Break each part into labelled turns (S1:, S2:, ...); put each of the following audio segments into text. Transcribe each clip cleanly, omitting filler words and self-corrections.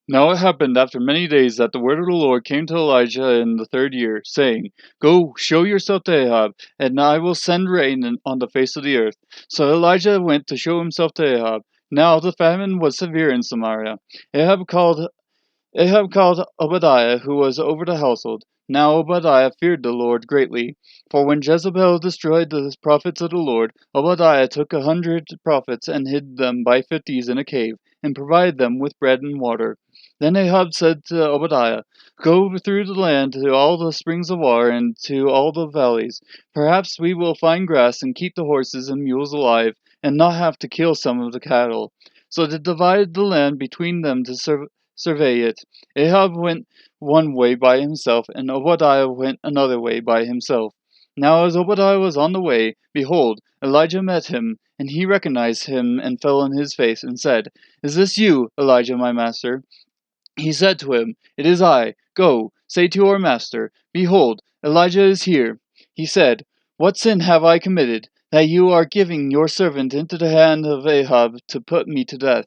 S1: Now it happened after many days that the word of the Lord came to Elijah in the 3rd year, saying, Go, show yourself to Ahab, and I will send rain on the face of the earth. So Elijah went to show himself to Ahab. Now the famine was severe in Samaria. Ahab called Obadiah, who was over the household. Now Obadiah feared the Lord greatly. For when Jezebel destroyed the prophets of the Lord, Obadiah took 100 prophets and hid them by fifties in a cave, and provided them with bread and water. Then Ahab said to Obadiah, Go through the land to all the springs of water and to all the valleys. Perhaps we will find grass and keep the horses and mules alive, and not have to kill some of the cattle. So they divided the land between them to survey it. Ahab went one way by himself, and Obadiah went another way by himself. Now as Obadiah was on the way, behold, Elijah met him, and he recognized him and fell on his face, and said, Is this you, Elijah my master? He said to him, It is I. Go, say to your master, Behold, Elijah is here. He said, What sin have I committed, that you are giving your servant into the hand of Ahab to put me to death?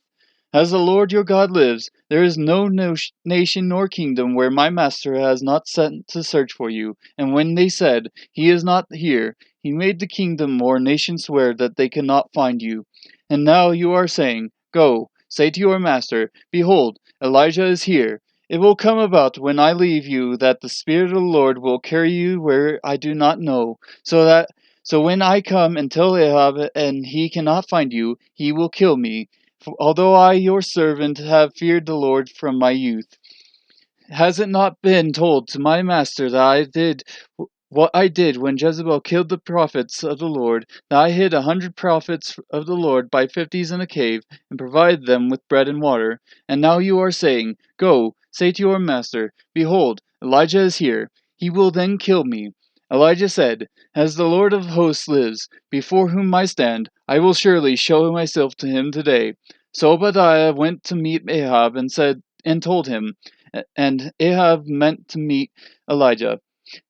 S1: As the Lord your God lives, there is no nation nor kingdom where my master has not sent to search for you. And when they said, He is not here, he made the kingdom or nation swear that they cannot find you. And now you are saying, Go, say to your master, Behold, Elijah is here. It will come about when I leave you that the Spirit of the Lord will carry you where I do not know, so when I come and tell Ahab and he cannot find you, he will kill me. For although I your servant have feared the Lord from my youth. Has it not been told to my master that I did what I did when Jezebel killed the prophets of the Lord, that I hid 100 prophets of the Lord by fifties in a cave, and provided them with bread and water? And now you are saying, Go, say to your master, Behold, Elijah is here. He will then kill me. Elijah said, As the Lord of hosts lives, before whom I stand, I will surely show myself to him today. So Obadiah went to meet Ahab and told him, and Ahab meant to meet Elijah.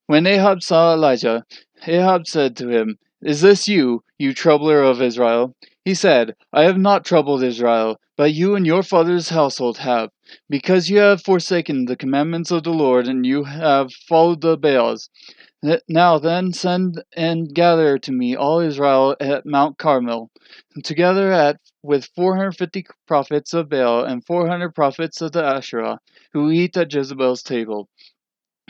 S1: When Ahab saw Elijah, Ahab said to him, Is this you, you troubler of Israel? He said, I have not troubled Israel, but you and your father's household have, because you have forsaken the commandments of the Lord, and you have followed the Baals. Now then, send and gather to me all Israel at Mount Carmel, together with 450 prophets of Baal and 400 prophets of the Asherah, who eat at Jezebel's table.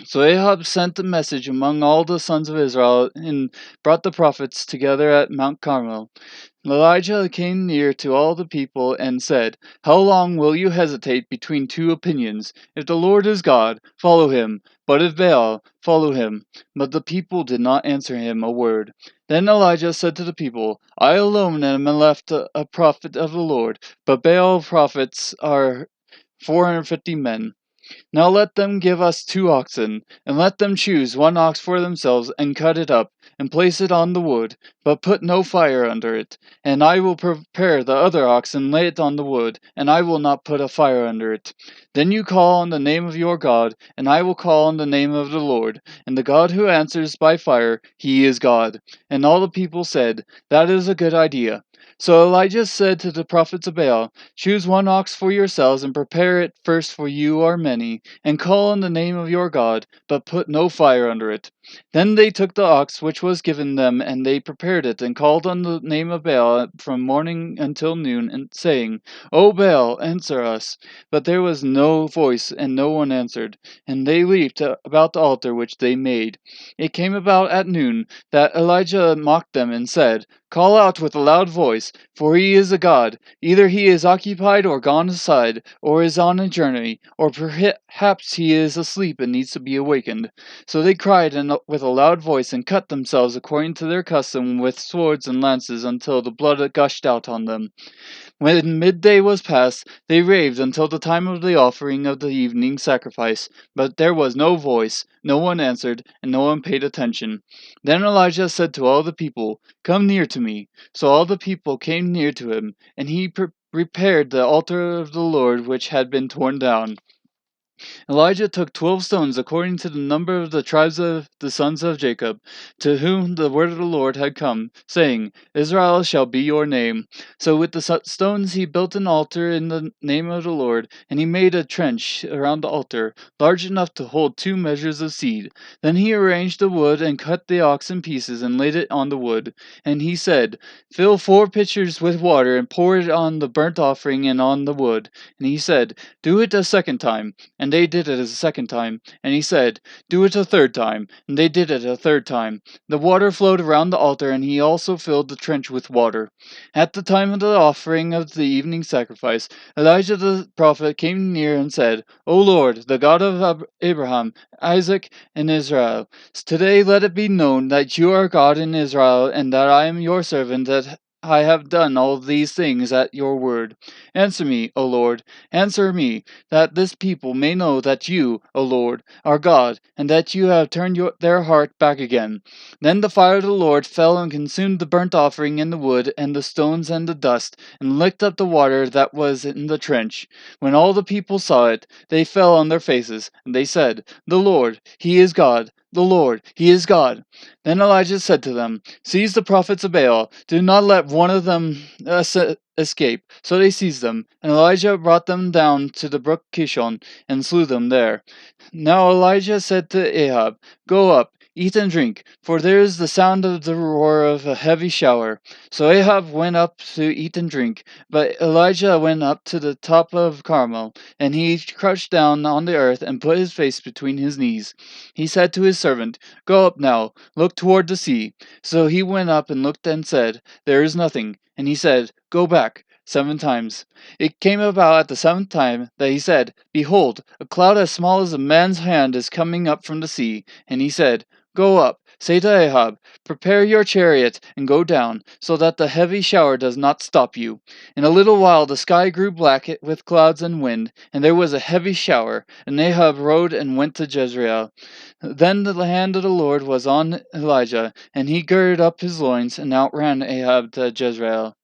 S1: So Ahab sent a message among all the sons of Israel and brought the prophets together at Mount Carmel. Elijah came near to all the people and said, How long will you hesitate between two opinions? If the Lord is God, follow him, but if Baal, follow him. But the people did not answer him a word. Then Elijah said to the people, I alone am left a prophet of the Lord, but Baal prophets are 450 men. Now let them give us 2 oxen, and let them choose 1 ox for themselves, and cut it up, and place it on the wood, but put no fire under it. And I will prepare the other ox, and lay it on the wood, and I will not put a fire under it. Then you call on the name of your God, and I will call on the name of the Lord. And the God who answers by fire, he is God. And all the people said, That is a good idea. So Elijah said to the prophets of Baal, Choose 1 ox for yourselves, and prepare it first, for you are many, and call on the name of your God, but put no fire under it. Then they took the ox which was given them, and they prepared it, and called on the name of Baal from morning until noon, and saying, O Baal, answer us. But there was no voice, and no one answered. And they leaped about the altar which they made. It came about at noon that Elijah mocked them, and said, Call out with a loud voice, for he is a god. Either he is occupied or gone aside, or is on a journey, or perhaps he is asleep and needs to be awakened. So they cried with a loud voice, and cut themselves according to their custom with swords and lances until the blood gushed out on them. When midday was past, they raved until the time of the offering of the evening sacrifice, but there was no voice, no one answered, and no one paid attention. Then Elijah said to all the people, Come near to me. So all the people came near to him, and he repaired the altar of the Lord which had been torn down. Elijah took 12 stones according to the number of the tribes of the sons of Jacob, to whom the word of the Lord had come, saying, Israel shall be your name. So with the stones he built an altar in the name of the Lord, and he made a trench around the altar, large enough to hold 2 measures of seed. Then he arranged the wood and cut the ox in pieces and laid it on the wood. And he said, Fill 4 pitchers with water and pour it on the burnt offering and on the wood. And he said, Do it a second time. And they did it a second time. And he said, Do it a third time. And they did it a third time. The water flowed around the altar, and he also filled the trench with water. At the time of the offering of the evening sacrifice, Elijah the prophet came near and said, O Lord, the God of Abraham, Isaac, and Israel, today let it be known that you are God in Israel, and that I am your servant, that I have done all these things at your word. Answer me, O Lord, answer me, that this people may know that you, O Lord, are God, and that you have turned their heart back again. Then the fire of the Lord fell and consumed the burnt offering and the wood and the stones and the dust, and licked up the water that was in the trench. When all the people saw it, they fell on their faces, and they said, The Lord, He is God. The Lord, He is God. Then Elijah said to them, Seize the prophets of Baal. Do not let one of them escape. So they seized them, and Elijah brought them down to the brook Kishon, and slew them there. Now Elijah said to Ahab, Go up, eat and drink, for there is the sound of the roar of a heavy shower. So Ahab went up to eat and drink, but Elijah went up to the top of Carmel, and he crouched down on the earth and put his face between his knees. He said to his servant, Go up now, look toward the sea. So he went up and looked and said, There is nothing. And he said, Go back 7 times. It came about at the 7th time that he said, Behold, a cloud as small as a man's hand is coming up from the sea. And he said, Go up, say to Ahab, Prepare your chariot and go down, so that the heavy shower does not stop you. In a little while the sky grew black with clouds and wind, and there was a heavy shower, and Ahab rode and went to Jezreel. Then the hand of the Lord was on Elijah, and he girded up his loins and outran Ahab to Jezreel.